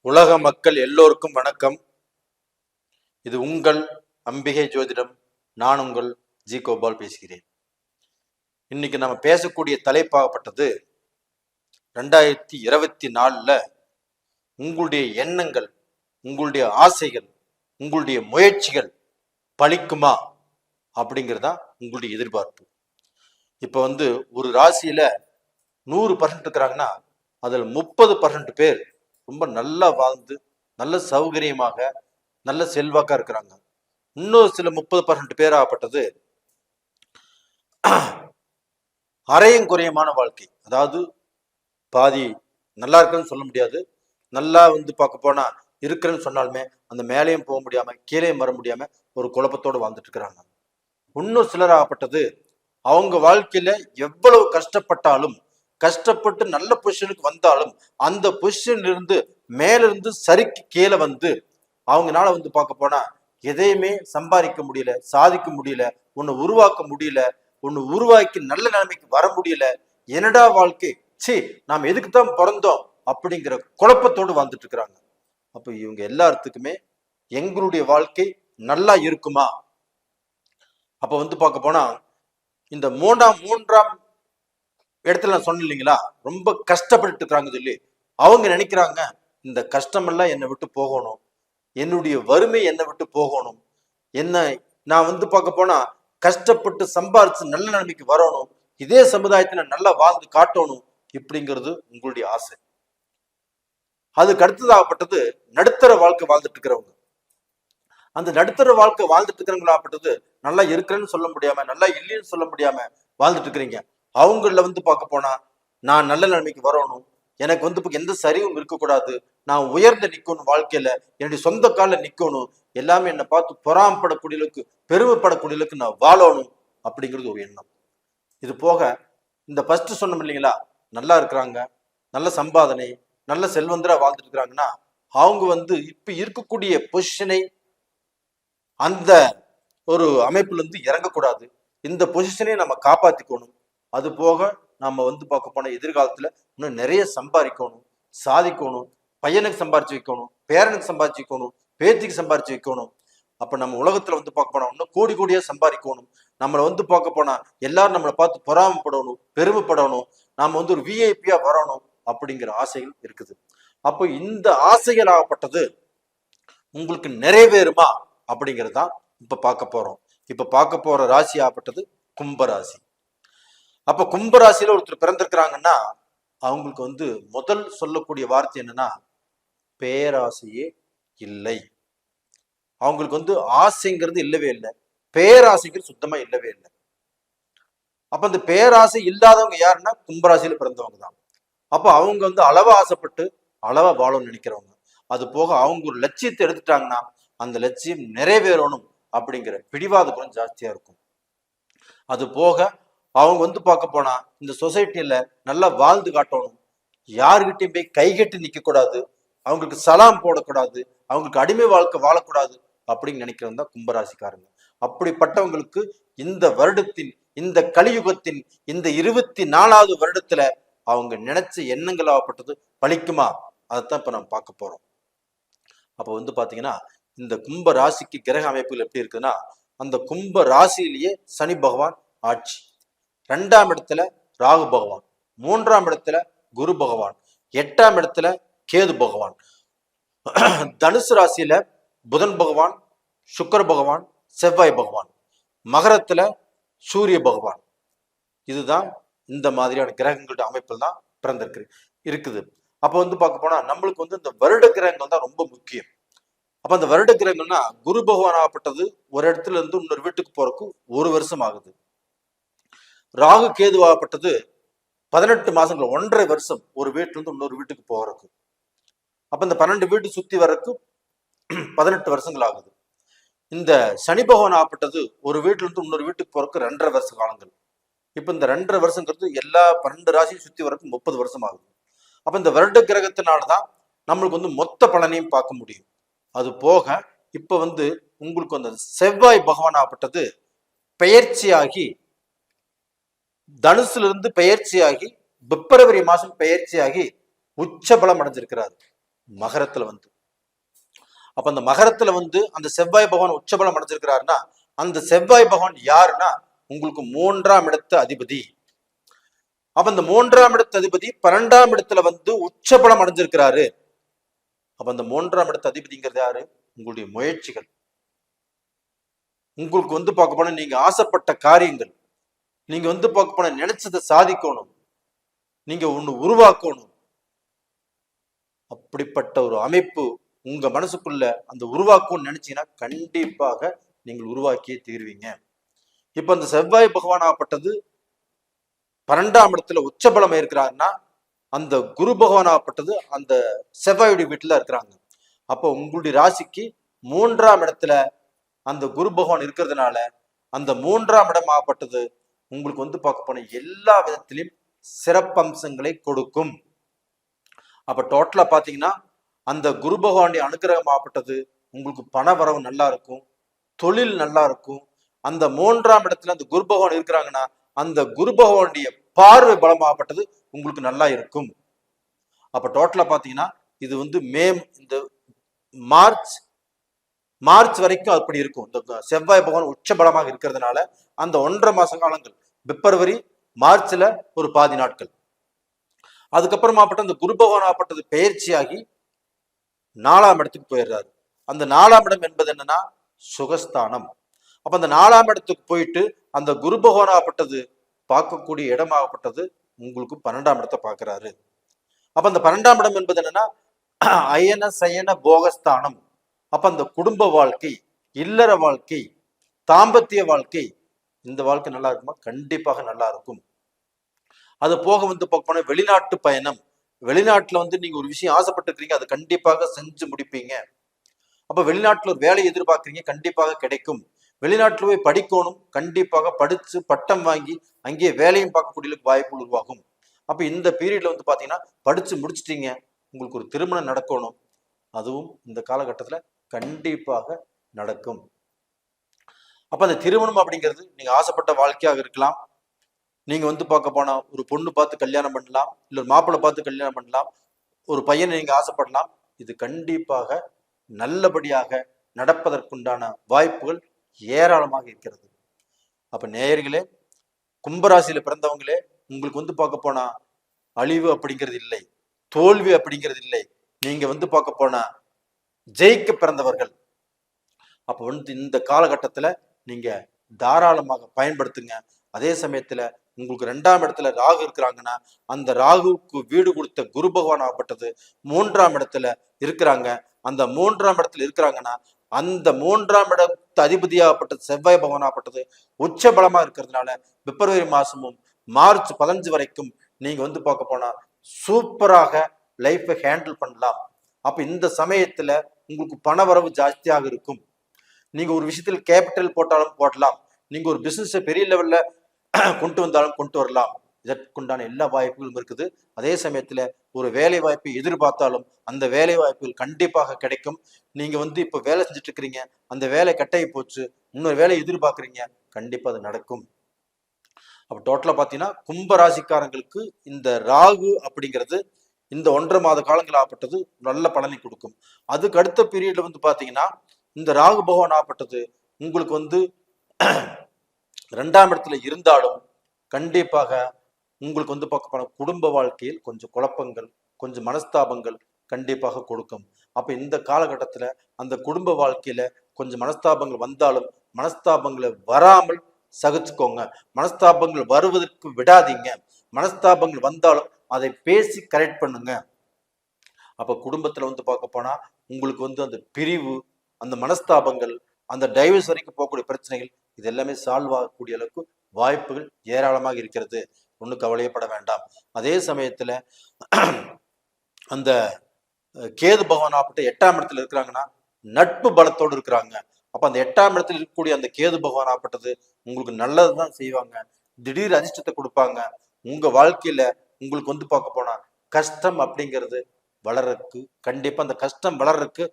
உலக மக்கள் எல்லோருக்கும் வணக்கம். இது உங்கள் அம்பிகை ஜோதிடம். நான் உங்கள் ஜி கோபால் பேசுகிறேன். இன்னைக்கு நம்ம பேசக்கூடிய தலைப்பாகப்பட்டது 2024 உங்களுடைய எண்ணங்கள், உங்களுடைய ஆசைகள், உங்களுடைய முயற்சிகள் பலிக்குமா அப்படிங்கிறதா உங்களுடைய எதிர்பார்ப்பு. இப்ப ஒரு ராசியில 100% இருக்கிறாங்கன்னா அதில் 30% பேர் ரொம்ப நல்லா வாழ்ந்து நல்ல சௌகரியமாக நல்ல செல்வாக்கா இருக்கிறாங்க. இன்னும் சில 30% பேர் ஆகப்பட்டது அரையும் குறையமான வாழ்க்கை. அதாவது பாதி நல்லா இருக்குன்னு சொல்ல முடியாது, நல்லா பார்க்க போனா இருக்கிறேன்னு சொன்னாலுமே அந்த மேலேயும் போக முடியாம கீழேயும் வர முடியாம ஒரு குழப்பத்தோடு வாழ்ந்துட்டு இருக்கிறாங்க. இன்னும் சிலர் ஆகப்பட்டது அவங்க வாழ்க்கையில எவ்வளவு கஷ்டப்பட்டாலும், கஷ்டப்பட்டு நல்ல பொசிஷனுக்கு வந்தாலும் அந்த பொசிஷன்ல இருந்து மேலிருந்து சரிக்கு கீழே அவங்களால பார்க்க போனா எதையுமே சம்பாதிக்க முடியல, சாதிக்க முடியல, ஒன்னு உருவாக்க முடியல, ஒன்னு உருவாக்கி நல்ல நிலைமைக்கு வர முடியல. என்னடா வாழ்க்கை, நாம் எதுக்கு தான் பிறந்தோம் அப்படிங்கிற குழப்பத்தோடு வாழ்ந்துட்டு இருக்கிறாங்க. அப்ப இவங்க எல்லாத்துக்குமே எங்களுடைய வாழ்க்கை நல்லா இருக்குமா? அப்ப பார்க்க போனா இந்த மூன்றாம் இடத்துல நான் சொன்னேன் இல்லைங்களா, ரொம்ப கஷ்டப்பட்டு இருக்கிறாங்க சொல்லி அவங்க நினைக்கிறாங்க இந்த கஷ்டமெல்லாம் என்னை விட்டு போகணும், என்னுடைய வறுமை என்னை விட்டு போகணும், என்ன நான் பார்க்க போனா கஷ்டப்பட்டு சம்பாரிச்சு நல்ல நிலைமைக்கு வரணும், இதே சமுதாயத்தை நல்லா வாழ்ந்து காட்டணும் இப்படிங்கிறது உங்களுடைய ஆசை. அதுக்கு அடுத்ததாகப்பட்டது நடுத்தர வாழ்க்கை வாழ்ந்துட்டு இருக்கிறவங்க. அந்த நடுத்தர வாழ்க்கை வாழ்ந்துட்டு இருக்கிறவங்களாகப்பட்டது நல்லா இருக்கிறேன்னு சொல்ல முடியாம, நல்லா இல்லைன்னு சொல்ல முடியாம வாழ்ந்துட்டு இருக்கிறீங்க. அவங்கள பார்க்க போனா நான் நல்ல நிலைமைக்கு வரணும், எனக்கு எந்த சரிவும் இருக்கக்கூடாது, நான் உயர்ந்து நிக்கணும், வாழ்க்கையில என்னுடைய சொந்த கால நிக்கணும், எல்லாமே என்னை பார்த்து பொறாமப்படக்கூடியளுக்கு பெருமைப்படக்கூடியளுக்கு நான் வாழணும் அப்படிங்கிறது ஒரு எண்ணம். இது போக இந்த ஃபர்ஸ்ட் சொன்னோம் இல்லைங்களா, நல்லா இருக்கிறாங்க, நல்ல சம்பாதனை, நல்ல செல்வந்தரா வாழ்ந்துட்டு இருக்கிறாங்கன்னா அவங்க இப்ப இருக்கக்கூடிய பொசிஷனை அந்த ஒரு அமைப்புல இறங்கக்கூடாது, இந்த பொசிஷனை நம்ம காப்பாத்திக்கணும். அது போக நம்ம பார்க்க போன எதிர்காலத்துல இன்னும் நிறைய சம்பாதிக்கணும், சாதிக்கணும், பையனுக்கு சம்பாரிச்சு வைக்கணும், பேரனுக்கு சம்பாரிச்சு வைக்கணும், பேத்திக்கு சம்பாரிச்சு வைக்கணும். அப்ப நம்ம உலகத்துல பார்க்க போனா இன்னும் கோடி கோடியா சம்பாதிக்கணும். நம்மளை பார்க்க போனா எல்லாரும் நம்மளை பார்த்து பொறாமப்படணும், பெருமைப்படணும், நாம ஒரு விஐபியா வரணும் அப்படிங்கிற ஆசைகள் இருக்குது. அப்போ இந்த ஆசைகள் ஆகப்பட்டது உங்களுக்கு நிறைவேறுமா அப்படிங்கிறதான் இப்ப பார்க்க போறோம். இப்ப பார்க்க போற ராசி ஆகப்பட்டது கும்பராசி. அப்ப கும்பராசியில ஒருத்தர் பிறந்திருக்கிறாங்கன்னா அவங்களுக்கு முதல் சொல்லக்கூடிய வார்த்தை என்னன்னா, பேராசையே இல்லை. அவங்களுக்கு ஆசைங்கிறது இல்லவே இல்லை, பேராசைங்கிறது சுத்தமா இல்லவே இல்லை. அப்ப அந்த பேராசை இல்லாதவங்க யாருன்னா கும்பராசியில பிறந்தவங்க தான். அப்ப அவங்க அளவா ஆசைப்பட்டு அளவா வாழணும்னு நினைக்கிறவங்க. அது போக அவங்க ஒரு லட்சியத்தை எடுத்துட்டாங்கன்னா அந்த லட்சியம் நிறைவேறணும் அப்படிங்கிற பிடிவாத குணம் ஜாஸ்தியா இருக்கும். அது போக அவங்க பார்க்க போனா இந்த சொசைட்டில நல்லா வாழ்ந்து காட்டணும், யாருகிட்டையும் போய் கைகட்டி நிக்க கூடாது, அவங்களுக்கு சலாம் போடக்கூடாது, அவங்களுக்கு அடிமை வாழ்க்கை வாழக்கூடாது அப்படின்னு நினைக்கிறவங்க தான் கும்பராசிக்காரங்க. அப்படிப்பட்டவங்களுக்கு இந்த வருடத்தின், இந்த கலியுகத்தின் இந்த 24வது வருடத்துல அவங்க நினைச்ச எண்ணங்கள் ஆகப்பட்டது பலிக்குமா? அதைத்தான் இப்ப நம்ம பார்க்க போறோம். அப்ப பாத்தீங்கன்னா இந்த கும்ப ராசிக்கு கிரக அமைப்புகள் எப்படி இருக்குன்னா, அந்த கும்ப ராசியிலேயே சனி பகவான் ஆட்சி, 2ஆம் இடத்துல ராகு பகவான், 3ஆம் இடத்துல குரு பகவான், 8ஆம் இடத்துல கேது பகவான், தனுசு ராசியில புதன் பகவான், சுக்கர பகவான், செவ்வாய் பகவான், மகரத்துல சூரிய பகவான். இதுதான் இந்த மாதிரியான கிரகங்களுடைய அமைப்பில் தான் பிறந்திருக்கு இருக்குது. அப்ப பார்க்க போனா நம்மளுக்கு இந்த வருட கிரகங்கள் தான் ரொம்ப முக்கியம். அப்ப அந்த வருட கிரகங்கள்னா குரு பகவான் ஆகப்பட்டது ஒரு இடத்துல இருந்து இன்னொரு வீட்டுக்கு போறதுக்கு 1 வருஷம் ஆகுது. ராகு கேது ஆகப்பட்டது 18 மாசங்கள், 1.5 வருஷம் ஒரு வீட்டுல இருந்து இன்னொரு வீட்டுக்கு போறதுக்கு. அப்ப இந்த 12 வீட்டு சுத்தி வர்றதுக்கு 18 வருஷங்கள் ஆகுது. இந்த சனி பகவான் ஆகப்பட்டது ஒரு வீட்டுல இருந்து இன்னொரு வீட்டுக்கு போறதுக்கு 2.5 வருஷ காலங்கள். இப்ப இந்த 2.5 வருஷங்கிறது எல்லா 12 ராசியும் சுத்தி வர்றதுக்கு 30 வருஷம் ஆகுது. அப்ப இந்த வருட கிரகத்தினால்தான் நம்மளுக்கு மொத்த பலனையும் பார்க்க முடியும். அது போக இப்ப உங்களுக்கு அந்த செவ்வாய் பகவான் ஆகப்பட்டது பெயர்ச்சியாகி, தனுசுல இருந்து பெயர்ச்சியாகி பிப்ரவரி மாசம் பெயர்ச்சியாகி உச்ச பலம் அடைஞ்சிருக்கிறார். மகரத்துல வந்து. அப்ப அந்த மகரத்துல வந்து அந்த செவ்வாய் பகவான் உச்சபலம் அடைஞ்சிருக்கிறாருன்னா அந்த செவ்வாய் பகவான் யாருன்னா உங்களுக்கு 3ஆம் இடத்து அதிபதி. அப்ப இந்த 3ஆம் இடத்து அதிபதி 12ஆம் இடத்துல வந்து உச்சபலம் அடைஞ்சிருக்கிறாரு. அப்ப அந்த 3ஆம் இடத்து அதிபதிங்கிறது யாரு? உங்களுடைய முயற்சிகள். உங்களுக்கு வந்து பார்க்க போனா நீங்க ஆசைப்பட்ட காரியங்கள், நீங்க வந்து பார்க்க போனா நினைச்சதை சாதிக்கணும், நீங்க ஒண்ணு உருவாக்கணும். அப்படிப்பட்ட ஒரு அமைப்பு உங்க மனசுக்குள்ள அந்த உருவாக்கும்னு நினைச்சீங்கன்னா கண்டிப்பாக நீங்கள் உருவாக்கியே தீர்வீங்க. இப்ப அந்த செவ்வாய் பகவான் ஆகப்பட்டது 12ஆம் இடத்துல உச்சபலம் இருக்கிறாருன்னா அந்த குரு பகவான் ஆகப்பட்டது அந்த செவ்வாயுடைய வீட்டுல இருக்கிறாங்க. அப்போ உங்களுடைய ராசிக்கு 3ஆம் இடத்துல அந்த குரு பகவான் இருக்கிறதுனால அந்த 3ஆம் இடம் ஆகப்பட்டது உங்களுக்கு வந்து பார்க்க போன எல்லா விதத்திலையும் சிறப்பம்சங்களை கொடுக்கும். அப்ப டோட்டலா பாத்தீங்கன்னா அந்த குரு பகவானுடைய அனுகிரகம் ஆகப்பட்டது உங்களுக்கு பண வரவு நல்லா இருக்கும், தொழில் நல்லா இருக்கும். அந்த 3ஆம் இடத்துல அந்த குரு பகவான் இருக்கிறாங்கன்னா அந்த குரு பகவானுடைய பார்வை பலமாகப்பட்டது உங்களுக்கு நல்லா இருக்கும். அப்ப டோட்டலா பாத்தீங்கன்னா இது வந்து இந்த மார்ச் வரைக்கும் அப்படி இருக்கும். இந்த செவ்வாய் பகவான் உச்ச பலமாக இருக்கிறதுனால அந்த 1.5 மாச காலங்கள் பிப்ரவரி மார்ச்ல ஒரு பாதி நாட்கள், அதுக்கப்புறமாப்பட்ட அந்த குரு பகவான் ஆகப்பட்டது பெயர்ச்சியாகி 4ஆம் இடத்துக்கு போயிடுறாரு. அந்த 4ஆம் இடம் என்பது என்னன்னா சுகஸ்தானம். அப்ப அந்த 4ஆம் இடத்துக்கு போயிட்டு அந்த குரு பகவான் ஆகப்பட்டது பார்க்கக்கூடிய இடமாகப்பட்டது உங்களுக்கு 12ஆம் இடத்தை பார்க்கிறாரு. அப்ப அந்த 12ஆம் இடம் என்பது என்னன்னா அயன சயன போகஸ்தானம். அப்ப அந்த குடும்ப வாழ்க்கை, இல்லற வாழ்க்கை, தாம்பத்திய வாழ்க்கை, இந்த வாழ்க்கை நல்லா இருக்குமா? கண்டிப்பாக நல்லா இருக்கும். அது போக வந்து போன வெளிநாட்டு பயணம், வெளிநாட்டுல வந்து நீங்க ஒரு விஷயம் ஆசைப்பட்டுக்கிறீங்க, அதை கண்டிப்பாக செஞ்சு முடிப்பீங்க. அப்ப வெளிநாட்டுல ஒரு வேலையை எதிர்பார்க்குறீங்க, கண்டிப்பாக கிடைக்கும். வெளிநாட்டுல போய் படிக்கணும், கண்டிப்பாக படிச்சு பட்டம் வாங்கி அங்கேயே வேலையும் பார்க்கக்கூடிய வாய்ப்பு உருவாகும். அப்ப இந்த பீரியட்ல வந்து பாத்தீங்கன்னா படிச்சு முடிச்சிட்டீங்க, உங்களுக்கு ஒரு திருமணம் நடக்கணும், அதுவும் இந்த காலகட்டத்துல கண்டிப்பாக நடக்கும். அப்ப அந்த திருமணம் அப்படிங்கிறது நீங்க ஆசைப்பட்ட வாழ்க்கையாக இருக்கலாம். நீங்க வந்து பார்க்க போனா ஒரு பொண்ணு பார்த்து கல்யாணம் பண்ணலாம், இல்ல ஒரு மாப்பிள்ளை பார்த்து கல்யாணம் பண்ணலாம், ஒரு பையனை நீங்க ஆசைப்படலாம். இது கண்டிப்பாக நல்லபடியாக நடப்பதற்குண்டான வாய்ப்புகள் ஏராளமாக இருக்கிறது. அப்ப நேயர்களே, கும்பராசியில பிறந்தவங்களே, உங்களுக்கு வந்து பார்க்க போனா அழிவு அப்படிங்கிறது இல்லை, தோல்வி அப்படிங்கிறது இல்லை. நீங்க வந்து பார்க்க போனா ஜெயிக்க பிறந்தவர்கள். அப்ப வந்து இந்த காலகட்டத்துல நீங்க தாராளமாக பயன்படுத்துங்க. அதே சமயத்துல உங்களுக்கு 2ஆம் இடத்துல ராகு இருக்கிறாங்கன்னா அந்த ராகுவுக்கு வீடு கொடுத்த குரு பகவான் ஆகப்பட்டது 3ஆம் இடத்துல இருக்கிறாங்க. அந்த 3ஆம் இடத்துல இருக்கிறாங்கன்னா அந்த 3ஆம் இடத்து அதிபதியாகப்பட்ட செவ்வாய் பகவான் ஆகப்பட்டது உச்ச பலமா இருக்கிறதுனால பிப்ரவரி மாசமும் மார்ச் 15 வரைக்கும் நீங்க வந்து பார்க்க போனா சூப்பராக லைஃபை ஹேண்டில் பண்ணலாம். அப்ப இந்த சமயத்துல உங்களுக்கு பண வரவு ஜாஸ்தியாக இருக்கும். நீங்க ஒரு விஷயத்தில் கேபிட்டல் போட்டாலும் போடலாம், நீங்க ஒரு பிசினஸ் பெரிய லெவல்ல கொண்டு வந்தாலும் கொண்டு வரலாம். இதற்குண்டான எல்லா வாய்ப்புகளும் இருக்குது. அதே சமயத்துல ஒரு வேலை வாய்ப்பை எதிர்பார்த்தாலும் அந்த வேலை வாய்ப்புகள் கண்டிப்பாக கிடைக்கும். நீங்க வந்து இப்ப வேலை செஞ்சுட்டு இருக்கிறீங்க, அந்த வேலை கட்டாயி போச்சு, இன்னொரு வேலை எதிர்பார்க்குறீங்க, கண்டிப்பா அது நடக்கும். அப்ப டோட்டலா பாத்தீங்கன்னா கும்ப ராசிக்காரங்களுக்கு இந்த ராகு அப்படிங்கிறது இந்த 1.5 மாத காலங்கள் ஆகப்பட்டது நல்ல பலனை கொடுக்கும். அதுக்கு அடுத்த பீரியட்ல வந்து பாத்தீங்கன்னா இந்த ராகு பகவான் ஆகப்பட்டது உங்களுக்கு வந்து 2ஆம் இடத்துல இருந்தாலும் கண்டிப்பாக உங்களுக்கு வந்து பார்க்க போன குடும்ப வாழ்க்கையில் கொஞ்சம் குழப்பங்கள், கொஞ்சம் மனஸ்தாபங்கள் கண்டிப்பாக கொடுக்கும். அப்ப இந்த காலகட்டத்துல அந்த குடும்ப வாழ்க்கையில கொஞ்சம் மனஸ்தாபங்கள் வந்தாலும் மனஸ்தாபங்களை வராமல் சகிச்சுக்கோங்க. மனஸ்தாபங்கள் வருவதற்கு விடாதீங்க. மனஸ்தாபங்கள் வந்தாலும் அதை பேசி கரெக்ட் பண்ணுங்க. அப்ப குடும்பத்துல வந்து பார்க்க போனா உங்களுக்கு வந்து அந்த பிரிவு, அந்த மனஸ்தாபங்கள், அந்த டைவர்ஸ் வரைக்கும் போகக்கூடிய பிரச்சனைகள் இது எல்லாமே சால்வ் ஆகக்கூடிய அளவுக்கு வாய்ப்புகள் ஏராளமாக இருக்கிறது. ஒன்றும் கவலையப்பட வேண்டாம். அதே சமயத்துல அந்த கேது பகவான் ஆப்பட்ட 8ஆம் இடத்துல இருக்கிறாங்கன்னா நட்பு பலத்தோடு இருக்கிறாங்க. அப்ப அந்த 8ஆம் இடத்துல இருக்கக்கூடிய அந்த கேது பகவான் ஆப்பட்டது உங்களுக்கு நல்லதுதான் செய்வாங்க, திடீர் அதிர்ஷ்டத்தை கொடுப்பாங்க. உங்க வாழ்க்கையில உங்களுக்கு வந்து பார்க்க போனா கஷ்டம் அப்படிங்கிறது வளர்றதுக்கு கண்டிப்பா அந்த கஷ்டம் வளர்றதுக்கு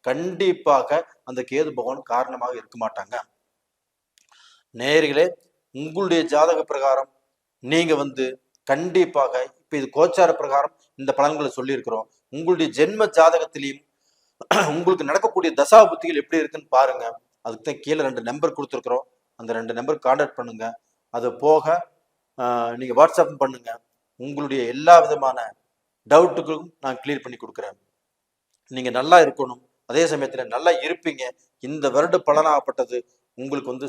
கண்டிப்பாக அந்த கேது பகவான் காரணமாக இருக்க மாட்டாங்க. நேயர்களே, உங்களுடைய ஜாதக பிரகாரம் நீங்க வந்து கண்டிப்பாக இப்ப இது கோச்சார பிரகாரம் இந்த பலன்களை சொல்லி இருக்கிறோம். உங்களுடைய ஜென்ம ஜாதகத்திலையும் உங்களுக்கு நடக்கக்கூடிய தசா புத்திகள் எப்படி இருக்குன்னு பாருங்க. அதுக்கு தான் கீழே 2 நம்பர் கொடுத்துருக்குறோம். அந்த 2 நம்பர் கான்டாக்ட் பண்ணுங்க. அது போக நீங்க வாட்ஸ்அப் பண்ணுங்க. உங்களுடைய எல்லா விதமான டவுட்டுகளும் நான் கிளியர் பண்ணி கொடுக்குறேன். நீங்க நல்லா இருக்கணும், அதே சமயத்துல நல்லா இருப்பீங்க. இந்த வருட பலனாகப்பட்டது உங்களுக்கு வந்து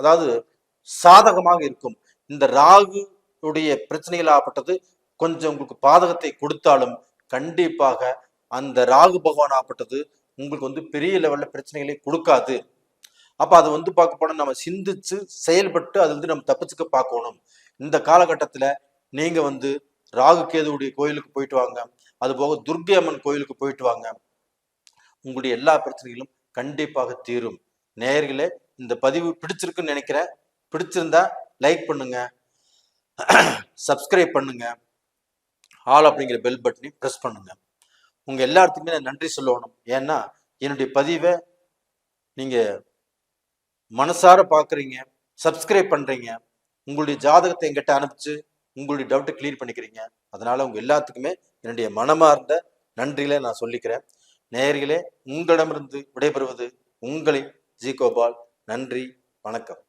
அதாவது சாதகமாக இருக்கும். இந்த ராகு உடைய பிரச்சனைகள் ஆகப்பட்டது கொஞ்சம் உங்களுக்கு பாதகத்தை கொடுத்தாலும் கண்டிப்பாக அந்த ராகு பகவான் ஆகப்பட்டது உங்களுக்கு வந்து பெரிய லெவல்ல பிரச்சனைகளை கொடுக்காது. அப்ப அது வந்து பார்க்க போனா நம்ம சிந்திச்சு செயல்பட்டு அது வந்து நம்ம தப்பிச்சுக்க பார்க்கணும். இந்த காலகட்டத்துல நீங்க வந்து ராகு கேதுவுடைய கோயிலுக்கு போயிட்டு வாங்க. அது போக துர்க்கை அம்மன் கோயிலுக்கு போயிட்டு வாங்க. உங்களுடைய எல்லா பிரச்சனைகளும் கண்டிப்பாக தீரும். நேயர்களே, இந்த பதிவு பிடிச்சிருக்குன்னு நினைக்கிறேன். பிடிச்சிருந்தா லைக் பண்ணுங்க, சப்ஸ்கிரைப் பண்ணுங்க, ஆல் அப்படிங்கிற பெல் பட்டனை ப்ரெஸ் பண்ணுங்க. உங்க எல்லாத்துக்குமே நான் நன்றி சொல்லணும். ஏன்னா என்னுடைய பதிவை நீங்க மனசார பாக்குறீங்க, சப்ஸ்கிரைப் பண்றீங்க, உங்களுடைய ஜாதகத்தை எங்கிட்ட அனுப்பிச்சு உங்களுடைய டவுட்டை கிளியர் பண்ணிக்கிறீங்க. அதனால உங்க எல்லாத்துக்குமே என்னுடைய மனமார்ந்த நன்றிகளை நான் சொல்லிக்கிறேன். நேயர்களே, உங்களிடமிருந்து விடைபெறுவது உங்களின் ஜி கோபால். நன்றி, வணக்கம்.